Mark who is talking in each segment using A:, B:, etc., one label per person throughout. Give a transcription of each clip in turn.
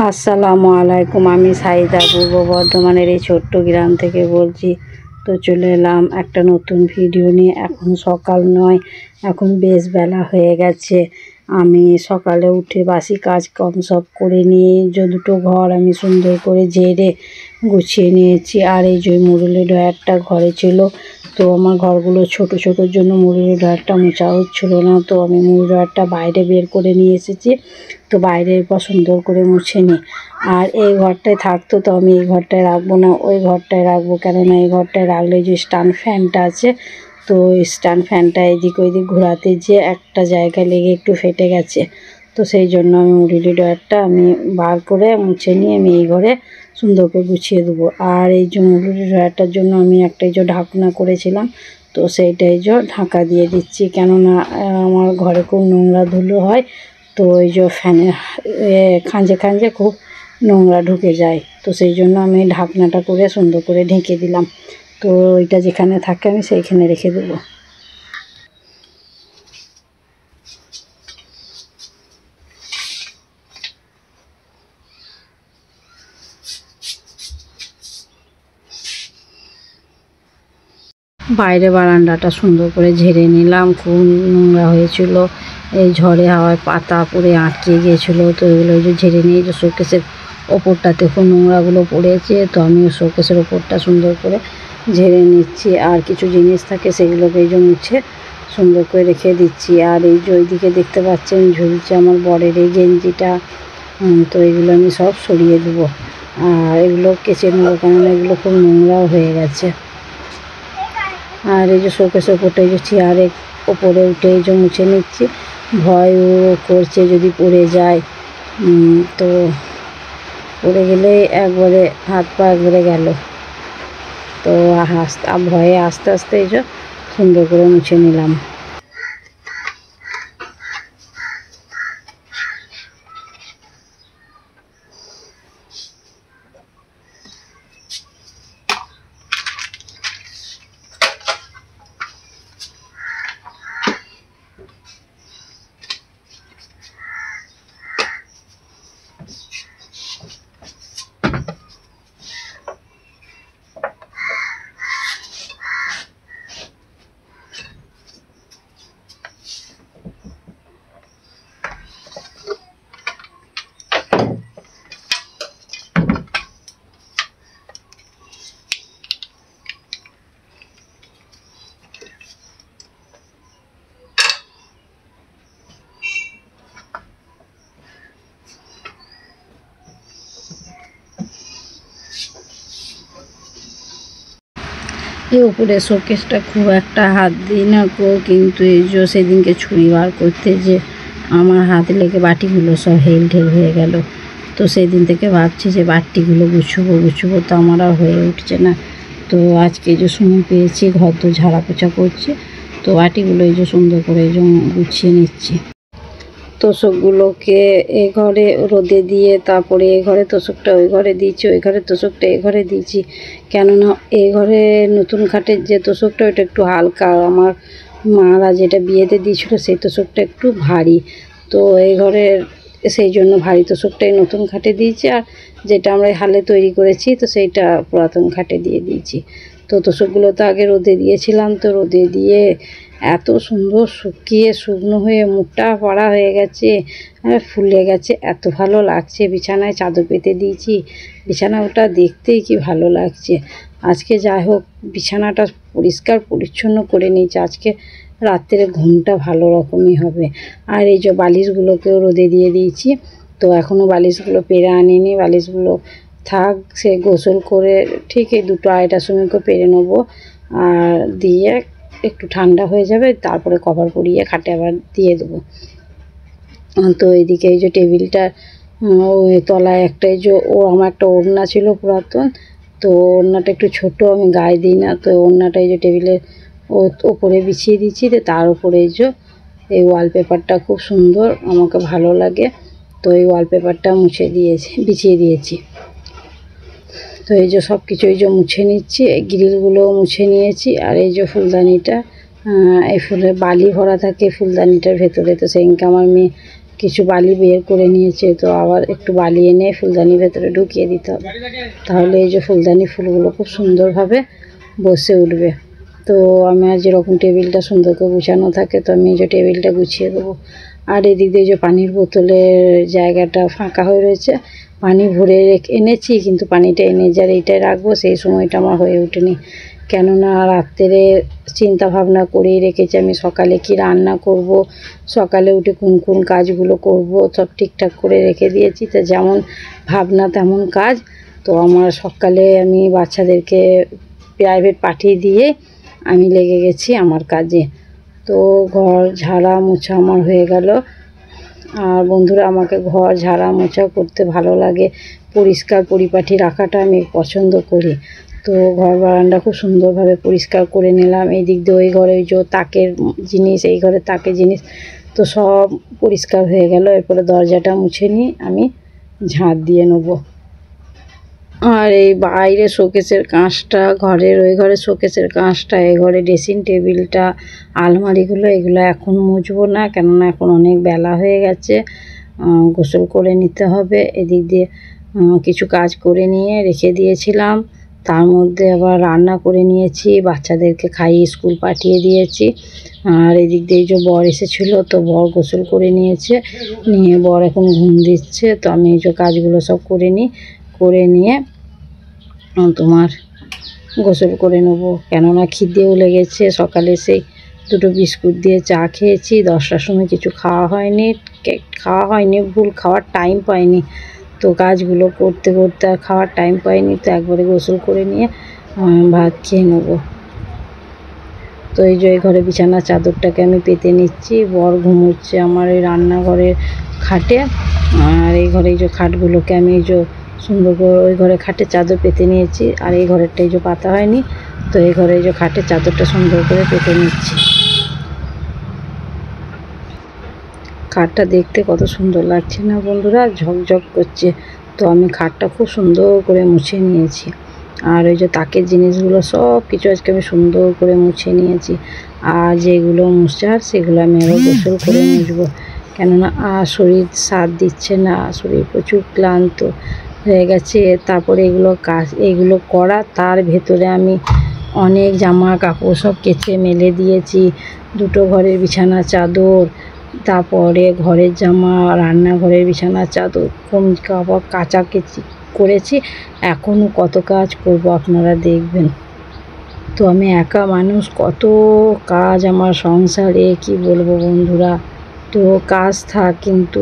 A: আসসালামু আলাইকুম। আমি সাইদা পূর্ব বর্ধমানের এই ছোট্ট গ্রাম থেকে বলছি। তো চলে এলাম একটা নতুন ভিডিও নিয়ে। এখন সকাল নয়, এখন বেশ বেলা হয়ে গেছে। আমি সকালে উঠে বাসি কাজ কম সব করে নিয়ে দুটো ঘর আমি সুন্দর করে ঝেড়ে গুছিয়ে নিয়েছি। আর এই যে মুরুলি ড্রয়ারটা ঘরে ছিল, তো আমার ঘরগুলো ছোট ছোটোর জন্য মুরুলি ড্রয়ারটা মোছা হচ্ছিলো না, তো আমি মুরুলি ড্রয়ারটা বাইরে বের করে নিয়ে এসেছি। তো বাইরে এরপর সুন্দর করে মুছে নিই। আর এই ঘরটায় থাকতো, তো আমি এই ঘরটায় রাখবো না, ওই ঘরটায় রাখবো। কেননা এই ঘরটায় রাখলে যে স্ট্যান্ড ফ্যানটা আছে, তো স্ট্যান্ড ফ্যানটা এদিক ওইদিক ঘোরাতে যে একটা জায়গায় লেগে একটু ফেটে গেছে। তো সেই জন্য আমি মুরুলি ড্রয়ারটা আমি বার করে মুছে নিয়ে আমি এই ঘরে সুন্দর করে গুছিয়ে দেবো। আর এই যে মুরুলি ড্রয়ারটার জন্য আমি একটা যে ঢাকনা করেছিলাম, তো সেইটাই যে ঢাকা দিয়ে দিচ্ছি। কেননা আমার ঘরে খুব নোংরা ধুলো হয়, তো এই যে ফ্যানের খাঁজে খাঁজে খুব নোংরা ঢুকে যায়। তো সেই জন্য আমি ঢাকনাটা করে সুন্দর করে ঢেকে দিলাম। তো ওইটা যেখানে থাকে আমি সেইখানে রেখে দেবো। বাইরে বারান্দাটা সুন্দর করে ঝেড়ে নিলাম, খুব নোংরা হয়েছিল। এই ঝড়ে হাওয়ায় পাতা পড়ে আটকে গিয়েছিলো, তো এগুলো যে ঝেড়ে নিয়ে যে শোকেসের ওপরটাতে খুব নোংরাগুলো পড়েছে, তো আমি শোকেসের ওপরটা সুন্দর করে ঝেড়ে নিচ্ছি। আর কিছু জিনিস থাকে সেগুলোকে এই যে মুছে সুন্দর করে রেখে দিচ্ছি। আর এই যে ওইদিকে দেখতে পাচ্ছেন ঝুলছে আমার বরের এই গেঞ্জিটা, তো এগুলো আমি সব সরিয়ে দেবো। আর এগুলো কেচে নেবো, কেননা এগুলো খুব নোংরাও হয়ে গেছে। আর এই যে শোকেসের ওপরটা এই যে চেয়ারের ওপরে উঠে এই যে মুছে নিচ্ছি। ভয়ও করছে যদি পড়ে যায়, তো পড়ে গেলে একবারে হাত পা একবারে গেল। তো ভয়ে আস্তে আস্তে এই যে সুন্দর করে মুছে নিলাম। এই উপরে শোকেসটা খুব একটা হাত দিই না গো, কিন্তু এই যে সেদিনকে ছুরি বার করতে যে আমার হাত লেগে বাটিগুলো সব হেলঢেল হয়ে গেল। তো সেদিন থেকে ভাবছি যে বাটিগুলো গুছবো, তো আমার আর হয়ে উঠছে না। তো আজকে যে সময় পেয়েছি, ঘর তো ঝাড়া পোছা করছি, তো বাটিগুলো এই যে সুন্দর করে এই যে গুছিয়ে নিচ্ছি। তোষকগুলোকে এ ঘরে রোদে দিয়ে তারপরে এ ঘরে তোষকটা ওই ঘরে দিয়েছি, ওই ঘরে তোষকটা এ ঘরে দিয়েছি। কেননা এ ঘরে নতুন খাটের যে তোষকটা ওইটা একটু হালকা, আমার মারা যেটা বিয়েতে দিয়েছিল সেই তোষকটা একটু ভারী, তো এই ঘরের সেই জন্য ভারী তোষকটাই নতুন খাটে দিয়েছি। আর যেটা আমরা হালে তৈরি করেছি, তো সেইটা পুরাতন খাটে দিয়ে দিয়েছি। তো তোষকগুলো তো আগে রোদে দিয়েছিলাম, তো রোদে দিয়ে এত সুন্দর শুকিয়ে শুকনো হয়ে মুখটা পড়া হয়ে গেছে, ফুলে গেছে, এত ভালো লাগছে। বিছানায় চাদর পেতে দিয়েছি, বিছানাটা দেখতেই কি ভালো লাগছে। আজকে যাই হোক বিছানাটা পরিষ্কার পরিচ্ছন্ন করে নিয়েছি, আজকে রাত্রে ঘুমটা ভালো রকমই হবে। আর এই যে বালিশগুলোকেও রোদে দিয়ে দিয়েছি, তো এখনও বালিশগুলো পেরে আনিনি, বালিশগুলো থাক, সে গোসল করে ঠিক এই 2-2:30টার সময় করে পেরে নেবো। আর দিয়ে একটু ঠান্ডা হয়ে যাবে, তারপরে কভার পরিয়ে খাটে আবার দিয়ে দেবো। তো এইদিকে এই যে টেবিলটা ওই তলায় একটা এই যে আমার একটা ওড়না ছিল পুরাতন, তো ওড়নাটা একটু ছোট, আমি গায়ে দিই না, তো ওড়নাটা এই যে টেবিলের ওপরে বিছিয়ে দিচ্ছি। তো তার উপরে এই যে এই ওয়ালপেপারটা খুব সুন্দর, আমাকে ভালো লাগে, তো এই ওয়ালপেপারটা বিছিয়ে দিয়েছি। তো এই যে সব কিছু এই যে মুছে নিচ্ছি, এই গ্রিলগুলোও মুছে নিয়েছি। আর এই যে ফুলদানিটা, এই ফুলের বালি ভরা থাকে ফুলদানিটার ভেতরে, তো সেদিনকে আমার মেয়ে কিছু বালি বের করে নিয়েছে, তো আবার একটু বালি এনে ফুলদানির ভেতরে ঢুকিয়ে দিতে হবে, তাহলে এই যে ফুলদানি ফুলগুলো খুব সুন্দরভাবে বসে উঠবে। তো আমার যেরকম টেবিলটা সুন্দর করে গুছানো থাকে, তো আমি এই যে টেবিলটা গুছিয়ে দেবো। আর এদিক দিয়ে যে পানির বোতলের জায়গাটা ফাঁকা হয়ে রয়েছে, পানি ভরে এনেছি, কিন্তু পানিটা এনে যার এইটাই রাখবো সেই সময়টা আমার হয়ে ওঠেনি। কেননা রাত্রে চিন্তা ভাবনা করেই রেখেছি আমি সকালে কি রান্না করব, সকালে উঠে কোন কোন কাজগুলো করব, সব ঠিকঠাক করে রেখে দিয়েছি। তো যেমন ভাবনা তেমন কাজ। তো আমার সকালে আমি বাচ্চাদেরকে প্রাইভেট পাঠিয়ে দিয়ে আমি লেগে গেছি আমার কাজে। তো ঘর ঝাড়া মোছা আমার হয়ে গেল। আর বন্ধুরা, আমাকে ঘর ঝাড়া মোছা করতে ভালো লাগে, পরিষ্কার পরিপাটি রাখাটা আমি পছন্দ করি। তো ঘর বারান্দা খুব সুন্দরভাবে পরিষ্কার করে নিলাম। এই দিক দিয়ে ওই ঘরে ওই যে তাকের জিনিস, এই ঘরে তাকের জিনিস, তো সব পরিষ্কার হয়ে গেল। এরপরে দরজাটা মুছে নিয়ে আমি ঝাঁট দিয়ে নেবো। আর এই বাইরে শোকেসের কাঁচটা, ঘরের ওই ঘরে শোকেসের কাঁচটা, এই ঘরে ড্রেসিং টেবিলটা, আলমারিগুলো, এগুলো এখন মুছবো না, কেননা এখন অনেক বেলা হয়ে গেছে, গোসল করে নিতে হবে। এদিক দিয়ে কিছু কাজ করে নিয়ে রেখে দিয়েছিলাম, তার মধ্যে আবার রান্না করে নিয়েছি, বাচ্চাদেরকে খাইয়ে স্কুল পাঠিয়ে দিয়েছি। আর এদিক দিয়ে যে বর এসেছিলো, তো বর গোসল করে নিয়েছে, নিয়ে বর এখন ঘুম দিচ্ছে। তো আমি এই যে কাজগুলো সব করে নিয়ে তোমার গোসল করে নেবো, কেননা খিদেও লেগেছে। সকালে সেই দুটো বিস্কুট দিয়ে চা খেয়েছি, 10টার সময় কিছু খাওয়া হয়নি, ভুল খাওয়ার টাইম পাইনি। তো কাজগুলো করতে করতে আর খাওয়ার টাইম পাইনি, তো একবারে গোসল করে নিয়ে ভাত খেয়ে নেবো। তো এই যে ঘরে বিছানার চাদরটাকে আমি পেতে নিচ্ছি, বর ঘুমোচ্ছে আমার এই রান্নাঘরের খাটে। আর এই ঘরে এই যে খাটগুলোকে আমি এই যে সুন্দর করে ওই ঘরে খাটের চাদর পেতে নিয়েছি, আর এই ঘরেরটা এই যে পাতা হয়নি, তো এই ঘরে এই যে খাটের চাদরটা সুন্দর করে পেতে নিচ্ছি। খাটটা দেখতে কত সুন্দর লাগছে না বন্ধুরা, ঝকঝক করছে। তো আমি খাটটা খুব সুন্দর করে মুছে নিয়েছি। আর ওই যে তাকের জিনিসগুলো সব কিছু আজকে আমি সুন্দর করে মুছে নিয়েছি। আর যেগুলো মুছার সেগুলো আমি আরও গোসল করে মুছবো, কেননা আর শরীর সাথ দিচ্ছে না, শরীর প্রচুর ক্লান্ত হয়ে গেছে। তারপরে এগুলো করা, তার ভেতরে আমি অনেক জামা কাপড় সব কেচে মেলে দিয়েছি, দুটো ঘরের বিছানা চাদর, তারপরে ঘরের জামা, রান্নাঘরের বিছানা চাদর, কোন কাপড় কাচাকেচি করেছি। এখনও কত কাজ করব আপনারা দেখবেন। তো আমি একা মানুষ, কত কাজ আমার সংসারে, কি বলবো বন্ধুরা। তো কাজ থাক, কিন্তু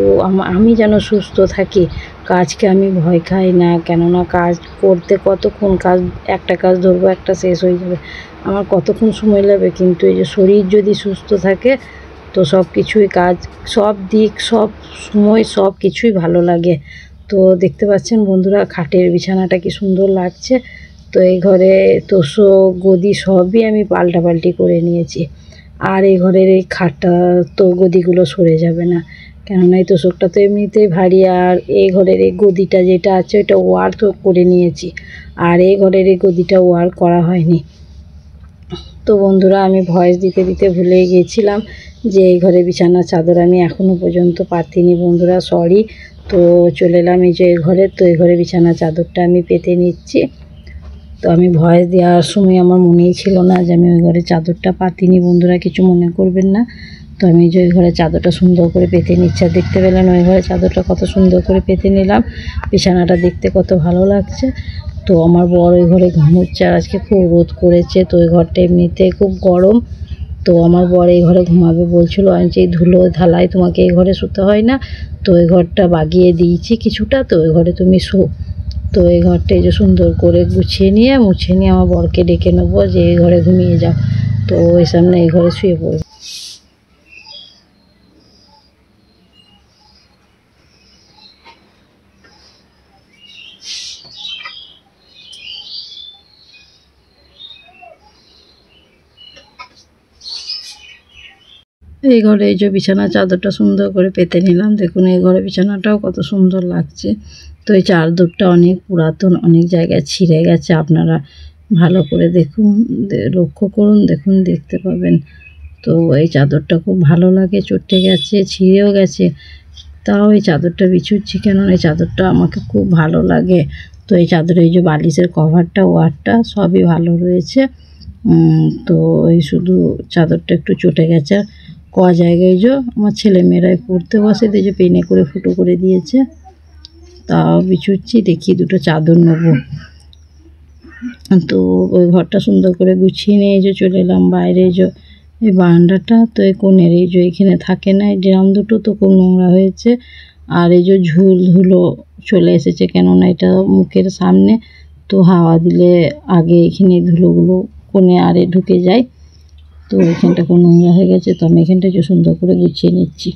A: আমি যেন সুস্থ থাকি, কাজকে আমি ভয় খাই না, কেননা কাজ করতে কতক্ষণ, একটা কাজ ধরবো, একটা শেষ হয়ে যাবে, আমার কতক্ষণ সময় লাগবে। কিন্তু এই যে শরীর যদি সুস্থ থাকে, তো সব কিছুই কাজ, সব দিক, সব সময়, সব কিছুই ভালো লাগে। তো দেখতে পাচ্ছেন বন্ধুরা, খাটের বিছানাটা কি সুন্দর লাগছে। তো এই ঘরে তোষক গদি সবই আমি পাল্টাপাল্টি করে নিয়েছি। আর এই ঘরের এই খাটটা তো গদিগুলো সরে যাবে না, কেননা এই তোষকটা তো এমনিতেই ভারী। আর এই ঘরের এই গদিটা যেটা আছে ওইটা ওয়ার তো করে নিয়েছি, আর এই ঘরের এই গদিটা ওয়ার করা হয়নি। তো বন্ধুরা, আমি ভয়েস দিতে ভুলে গিয়েছিলাম যে এই ঘরে বিছানার চাদর আমি এখনও পর্যন্ত পাতিনি বন্ধুরা, সরি। তো চলে এলাম এই যে এই ঘরে, তো এই ঘরে বিছানার চাদরটা আমি পেতে নিচ্ছি। তো আমি ভয়েস দেওয়ার সময় আমার মনেই ছিল না যে আমি ওই ঘরে চাদরটা পাতিনি বন্ধুরা, কিছু মনে করবেন না। তো আমি যে ওই ঘরে চাদরটা সুন্দর করে পেতে নিচ্ছি, আর দেখতে পেলেন ওই ঘরে চাদরটা কত সুন্দর করে পেতে নিলাম, বিছানাটা দেখতে কত ভালো লাগছে। তো আমার বর ওই ঘরে ঘুমোচ্ছে, আর আজকে খুব রোদ করেছে, তো ওই ঘরটা এমনিতে খুব গরম। তো আমার বর এই ঘরে ঘুমাবে বলছিল, আমি যে ধুলো ধালাই, তোমাকে এই ঘরে শুতে হয় না, তো ওই ঘরটা বাগিয়ে দিয়েছি কিছুটা, তো ওই ঘরে তুমি শো। তো এই ঘরটা এই যে সুন্দর করে মুছে নিয়ে আমার বরকে ডেকে নেবো যে এই ঘরে ঘুমিয়ে যাও। তো ওই সামনে এই ঘরে শুয়ে পড়বে। এই ঘরে এই যে বিছানা চাদরটা সুন্দর করে পেতে নিলাম, দেখুন এই ঘরে বিছানাটাও কত সুন্দর লাগছে। তো এই চাদরটা অনেক পুরাতন, অনেক জায়গায় ছিঁড়ে গেছে, আপনারা ভালো করে দেখুন, লক্ষ্য করুন, দেখুন, দেখতে পাবেন। তো এই চাদরটা খুব ভালো লাগে, চটে গেছে, ছিঁড়েও গেছে, তাও এই চাদরটা বিছুচ্ছি, কেননা এই চাদরটা আমাকে খুব ভালো লাগে। তো এই চাদরে এই যে বালিশের কভারটা, ওয়ারটা সবই ভালো রয়েছে। তো এই শুধু চাদরটা একটু চটে গেছে। জায়গায় যে আমার ছেলেমেয়েরাই পড়তে বসে, তো যে পেনে করে ফুটো করে দিয়েছে। তাও বিছুচ্ছি, দেখি দুটো চাদর নেবো। তো ওই ঘরটা সুন্দর করে গুছিয়ে নিয়ে যে চলে এলাম বাইরে। যে এই বারান্দাটা তো এই কোণের এই যে এখানে থাকে না, এই ড্রাম দুটো তো খুব নোংরা হয়েছে। আর এই যে ঝুল ধুলো চলে এসেছে, কেননা এটা মুখের সামনে, তো হাওয়া দিলে আগে এখানে ধুলোগুলো কোণে আরে ঢুকে যায়। তো এখানটা খুব নোংরা হয়ে গেছে, তো আমি এখানটা যে সুন্দর করে গুছিয়ে নিচ্ছি।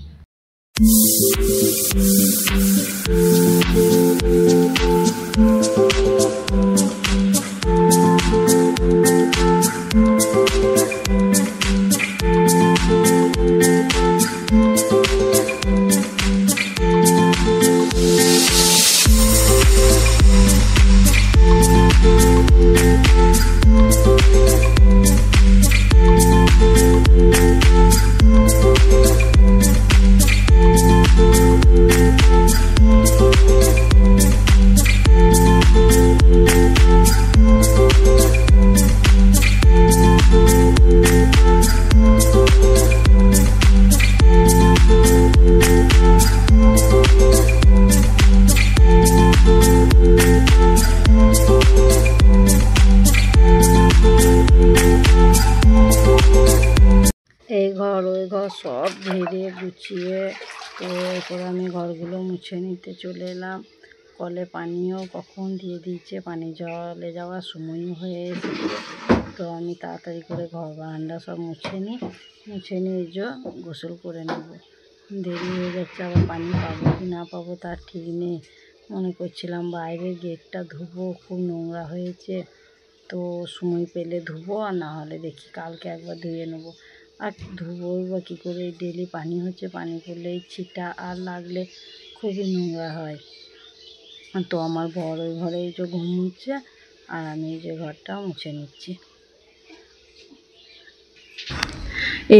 A: এই ঘর ওই ঘর সব ঝেড়ে গুছিয়ে তো এরপর আমি ঘরগুলো মুছে নিতে চলে এলাম। কলে পানিও কখন দিয়ে দিয়েছে, পানি জলে যাওয়ার সময়ও হয়ে এসেছে। তো আমি তাড়াতাড়ি করে ঘর বারান্দা সব মুছে নিয়ে যে গোসল করে নেব। দেরি হয়ে যাচ্ছে, আবার পানি পাবো কি না পাবো তার ঠিক নেই। মনে করছিলাম বাইরের গেটটা ধুবো, খুব নোংরা হয়েছে, তো সময় পেলে ধুবো, আর না হলে দেখি কালকে একবার ধুয়ে নেবো। আর ধুবোই বা কী করে, ডেলি পানি হচ্ছে, পানি পড়লেই ছিটা আর লাগলে খুবই নোংরা হয়। তো আমার বর ওই ঘরে এই যে ঘুমুচ্ছে, আর আমি এই যে ঘরটা মুছে নিচ্ছি।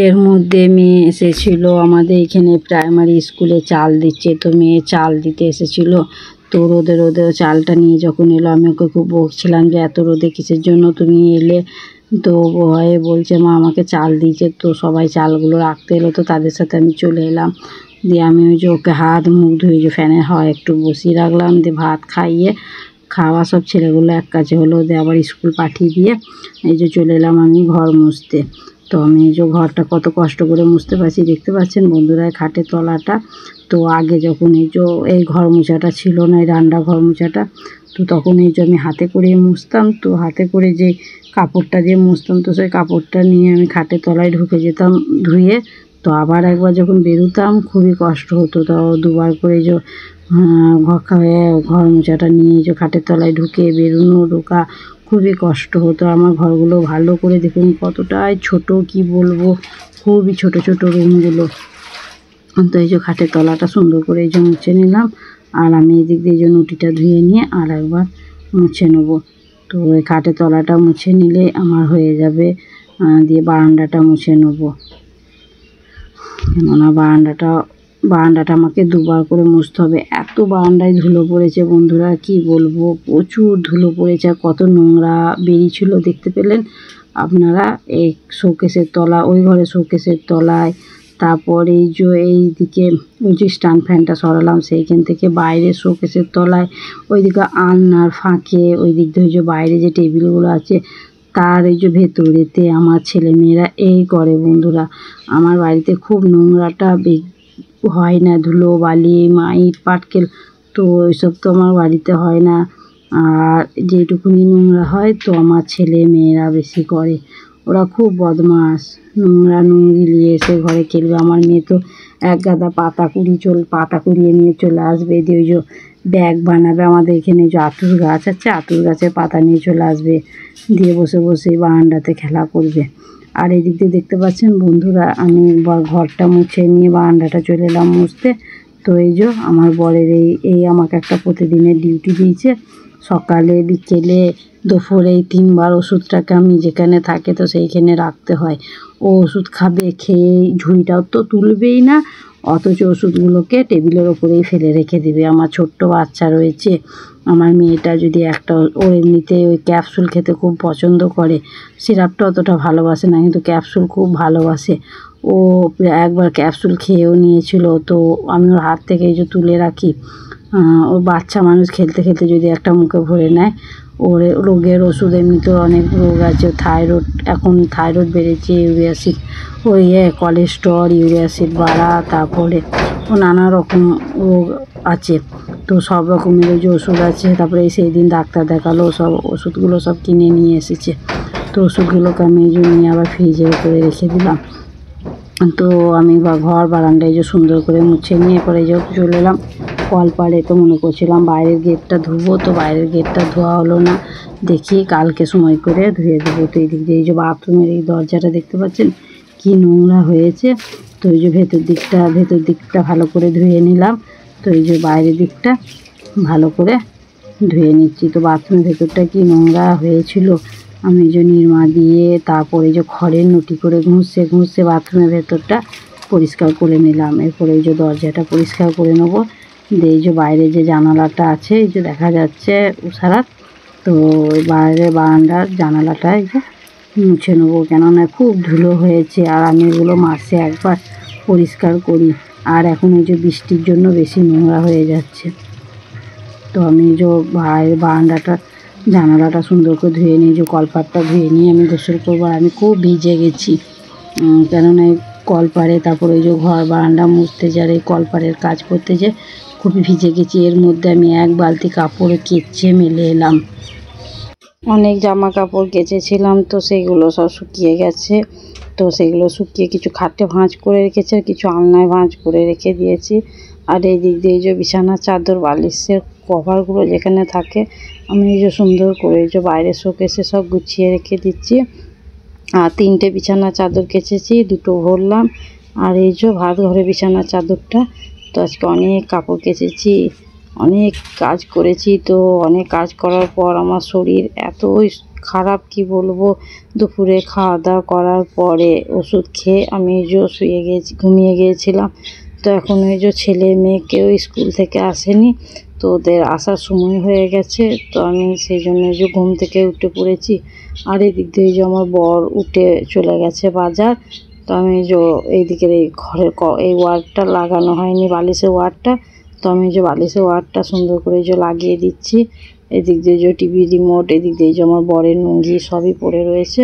A: এর মধ্যে মেয়ে এসেছিল আমাদের এখানে প্রাইমারি স্কুলে চাল দিচ্ছে, তো মেয়ে চাল দিতে এসেছিল। তো রোদে চালটা নিয়ে যখন এলো, আমি ওকে খুব বকছিলাম যে এত রোদে কিসের জন্য তুমি এলে। তো ভয়ে বলছে মা আমাকে চাল দিয়েছে। তো সবাই চালগুলো রাখতে এলো, তো তাদের সাথে আমি চলে এলাম। দিয়ে আমি ওই যে ওকে হাত মুখ ধুয়ে যে ফ্যানের হাওয়ায় একটু বসিয়ে রাখলাম, দিয়ে ভাত খাওয়া সব ছেলেগুলো এক কাছে হলো, দিয়ে আবার স্কুল পাঠিয়ে দিয়ে এই যে চলে এলাম আমি ঘর মুছতে। তো আমি এই যে ঘরটা কত কষ্ট করে মুছতে পারছি, দেখতে পাচ্ছেন বন্ধুরা, খাটের তলাটা। তো আগে যখন এই ঘর মোছাটা ছিল না, এই রান্না ঘর মোছাটা, তো তখন এই যে আমি হাতে করে মুছতাম। তো হাতে করে যে কাপড়টা দিয়ে মুছতাম, তো সেই কাপড়টা নিয়ে আমি খাটের তলায় ঢুকে যেতাম ধুয়ে। তো আবার একবার যখন বেরোতাম খুবই কষ্ট হতো, তাও দুবার করে যে ঘর মোছাটা নিয়ে যে খাটের তলায় ঢুকে ঢোকা খুবই কষ্ট হতো। আমার ঘরগুলো ভালো করে দেখুন কতটাই ছোট, কি বলবো, খুবই ছোট রুমগুলো। তো এই যে খাটের তলাটা সুন্দর করে এই যে মুছে নিলাম, আর আমি এদিক দিয়ে যে নুটিটা ধুয়ে নিয়ে আর একবার মুছে নেবো। তো এই খাটের তলাটা মুছে নিলে আমার হয়ে যাবে। দিয়ে বারান্দাটা মুছে নেবো, কেননা বারান্দাটা আমাকে দুবার করে মুছতে হবে। এত বারান্দায় ধুলো পড়েছে বন্ধুরা, কি বলবো, প্রচুর ধুলো পড়েছে, আর কত নোংরা বেরিয়েছিল দেখতে পেলেন আপনারা। এই শোকেসের তলা, ওই ঘরে শোকেসের তলায়, তারপর এই দিকে ওই যে স্ট্যান্ড ফ্যানটা সরালাম সেইখান থেকে বাইরে শোকেসের তলায়, ওইদিকে আলনার ফাঁকে, ওই দিক দিয়ে যে বাইরে যে টেবিলগুলো আছে তার এই যে ভেতরেতে আমার ছেলেমেয়েরা এই করে বন্ধুরা। আমার বাড়িতে খুব নোংরাটা হয় না, ধুলো বালি মাইট পাটকেল, তো ওইসব তো আমার বাড়িতে হয় না। আর যেটুকুনি নোংরা হয় তো আমার ছেলে মেয়েরা বেশি করে, ওরা খুব বদমাস, নোংরি নিয়ে এসে ঘরে খেলবে। আমার মেয়ে তো এক গাদা পাতা কুড়িয়ে নিয়ে চলে আসবে, দিয়ে ওই যে ব্যাগ বানাবে। আমাদের এখানে যে আতুর গাছ আছে, আতুর গাছের পাতা নিয়ে চলে আসবে, দিয়ে বসে বারান্দাতে খেলা করবে। আর এদিক দিয়ে দেখতে পাচ্ছেন বন্ধুরা, আমি ঘরটা মুছে নিয়ে বারান্দাটা চলে এলাম মুছতে। তো এই যে আমার বরের এই আমাকে একটা প্রতিদিনের ডিউটি দিয়েছে, সকালে বিকেলে দুপুরে এই 3 বার ওষুধটাকে আমি যেখানে থাকে তো সেইখানে রাখতে হয়। ও ওষুধ খাবে, খেয়ে ঝুড়িটাও তো তুলবেই না, অথচ ওষুধগুলোকে টেবিলের ওপরেই ফেলে রেখে দেবে। আমার ছোট্ট বাচ্চা রয়েছে, আমার মেয়েটা যদি একটা, ওর এমনিতে ওই ক্যাপসুল খেতে খুব পছন্দ করে, সিরাপটা অতটা ভালোবাসে না, কিন্তু ক্যাপসুল খুব ভালোবাসে। ও একবার ক্যাপসুল খেয়েও নিয়েছিল, তো আমি ওর হাত থেকে এই যে তুলে রাখি। ওর বাচ্চা মানুষ খেলতে খেলতে যদি একটা মুখে ভরে নেয়, ওর রোগের ওষুধ, এমনিতেও অনেক রোগ আছে, থাইরয়েড, এখন থাইরয়েড বেড়েছে, ইউরিয়াসিড, ওই কোলেস্ট্রল, ইউরিয়াসিড বাড়া, তারপরে ও নানা রকম রোগ আছে। তো সব রকমের ওই যে ওষুধ আছে। তারপরে সেই দিন ডাক্তার দেখালো, সব ওষুধগুলো সব কিনে নিয়ে এসেছে। তো ওষুধগুলোকে আমি এই জন্য নিয়ে আবার ফ্রিজে করে রেখে দিলাম। তো আমি ঘর বারান্দায় যে সুন্দর করে মুছে নিয়ে পরে যে চলে এলাম কলপাড়ে। তো মনে করছিলাম বাইরের গেটটা ধুবো, তো বাইরের গেটটা ধোয়া হলো না, দেখি কালকে সময় করে ধুয়ে দেবো। তো এই দিক দিয়ে এই যে বাথরুমের এই দরজাটা দেখতে পাচ্ছেন কি নোংরা হয়েছে। তো এই যে ভেতর দিকটা ভালো করে ধুয়ে নিলাম। তো এই যে বাইরের দিকটা ভালো করে ধুয়ে নিচ্ছি। তো বাথরুমের ভেতরটা কি নোংরা হয়েছিল, আমি এই যে নিরমা দিয়ে তারপরে যে খড়ের নটি করে ঘুষে বাথরুমের ভেতরটা পরিষ্কার করে নিলাম। এরপরে এই যে দরজাটা পরিষ্কার করে নেবো। দিয়ে এই যে বাইরে যে জানালাটা আছে, এই যে দেখা যাচ্ছে উষারাত, তো বাইরে বারান্দার জানালাটা এই যে মুছে নেবো, কেননা খুব ধুলো হয়েছে। আর আমি এগুলো মাসে একবার পরিষ্কার করি, আর এখন এই যে বৃষ্টির জন্য বেশি নোংরা হয়ে যাচ্ছে। তো আমি যে বাইরের বারান্দাটা জানালাটা সুন্দর করে ধুয়ে নিয়ে, যে কলপাটটা ধুয়ে নিয়ে আমি গোসল করবো। আর আমি খুব ভিজে গেছি, কেননা এই কলপাড়ে, তারপরে ওই যে ঘর বারান্দা মুছতে যার এই কলপাড়ের কাজ করতে যে খুবই ভিজে গেছি। এর মধ্যে আমি এক বালতি কাপড় কেচে মেলে এলাম। অনেক জামা কাপড় কেচেছিলাম, তো সেইগুলো সব শুকিয়ে গেছে। তো সেগুলো শুকিয়ে কিছু খাটে ভাঁজ করে রেখেছি, আর কিছু আলনায় ভাঁজ করে রেখে দিয়েছি। আর এই দিক দিয়ে যে বিছানার চাদর, বালিশের কভারগুলো যেখানে থাকে, আমি এই যে সুন্দর করে এই যে বাইরে শোকেসে সব গুছিয়ে রেখে দিচ্ছি। আর 3টে বিছানার চাদর কেচেছি, 2টো ভরলাম। আর এই যে ভাত ঘরে বিছানার চাদরটা, তো আজকে অনেক কাপড় কেচেছি, অনেক কাজ করেছি। তো অনেক কাজ করার পর আমার শরীর এতই খারাপ কি বলবো। দুপুরে খাওয়া দাওয়া করার পরে ওষুধ খেয়ে আমি এই যে ঘুমিয়ে গিয়েছিলাম। তো এখন ওই যে ছেলে মেয়ে কেউ স্কুল থেকে আসেনি, তো ওদের আসার সময় হয়ে গেছে। তো আমি সেই জন্য যে ঘুম থেকে উঠে পড়েছি। আর এদিক দিয়ে যে আমার বর উঠে চলে গেছে বাজার। তো আমি যে এইদিকের এই ঘরের এই ওয়ারটা লাগানো হয়নি, বালিশের ওয়ারটা, তো আমি যে বালিশের ওয়ারটা সুন্দর করে যে লাগিয়ে দিচ্ছি। এদিক দিয়ে যে টিভি রিমোট, এদিক দিয়ে যে আমার বরের লুঙ্গি সবই পড়ে রয়েছে।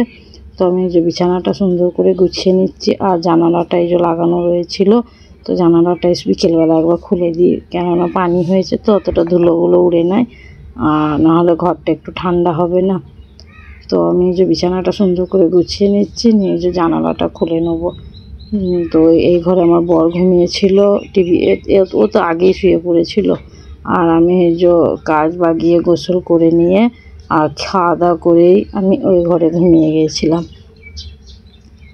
A: তো আমি যে বিছানাটা সুন্দর করে গুছিয়ে নিচ্ছি। আর জানালাটা এই যে লাগানো রয়েছিল, তো জানালাটা বিকেলবেলা একবার খুলে দিই, কেননা পানি হয়েছে তো অতটা ধুলোগুলো উড়ে নেয়, আর নাহলে ঘরটা একটু ঠান্ডা হবে না। তো আমি যে বিছানাটা সুন্দর করে গুছিয়ে নিচ্ছি, নিয়ে যে জানালাটা খুলে নেবো। তো এই ঘরে আমার বর ঘুমিয়েছিল, টিভি, ও তো আগেই শুয়ে পড়েছিল। আর আমি যে কাজ বাগিয়ে গোসল করে নিয়ে আর খাওয়া দাওয়া করেই আমি ওই ঘরে ঘুমিয়ে গিয়েছিলাম।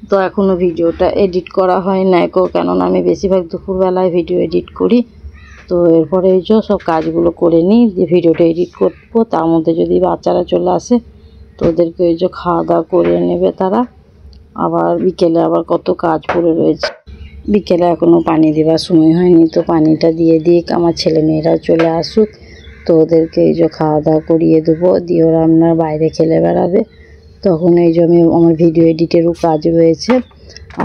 A: তো এখনও ভিডিওটা এডিট করা হয় না, কেননা আমি বেশিরভাগ দুপুরবেলায় ভিডিও এডিট করি। তো এরপরে এই যে সব কাজগুলো করে নিই, যে ভিডিওটা এডিট করবো। তার মধ্যে যদি বাচ্চারা চলে আসে, তো ওদেরকে ওই যে খাওয়া দাওয়া করে নেবে তারা। আবার বিকেলে আবার কত কাজ পড়ে রয়েছে, বিকেলে এখনও পানি দেওয়ার সময় হয়নি, তো পানিটা দিয়ে দিই, আমার ছেলেমেয়েরা চলে আসুক। তো ওদেরকে এই যে খাওয়া দাওয়া করিয়ে দেবো, দিয়ে ওরা আপনার বাইরে খেলে বেড়াবে। তখন এই যে আমার ভিডিও এডিটেরও কাজ রয়েছে,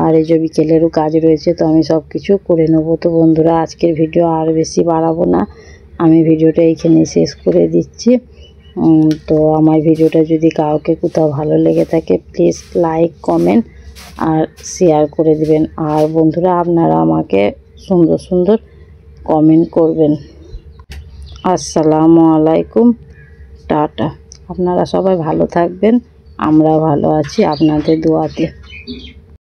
A: আর এই যে বিকেলেরও কাজ রয়েছে, তো আমি সব কিছু করে নেবো। তো বন্ধুরা, আজকের ভিডিও আর বেশি বাড়াবো না, আমি ভিডিওটা এইখানে শেষ করে দিচ্ছি। তো আমার ভিডিওটা যদি কাউকে কোথাও ভালো লেগে থাকে, প্লিজ লাইক, কমেন্ট আর শেয়ার করে দিবেন। আর বন্ধুরা, আপনারা আমাকে সুন্দর সুন্দর কমেন্ট করবেন। আসসালামু আলাইকুম, টাটা। আপনারা সবাই ভালো থাকবেন, আমরা ভালো আছি আপনাদের দোয়াতে।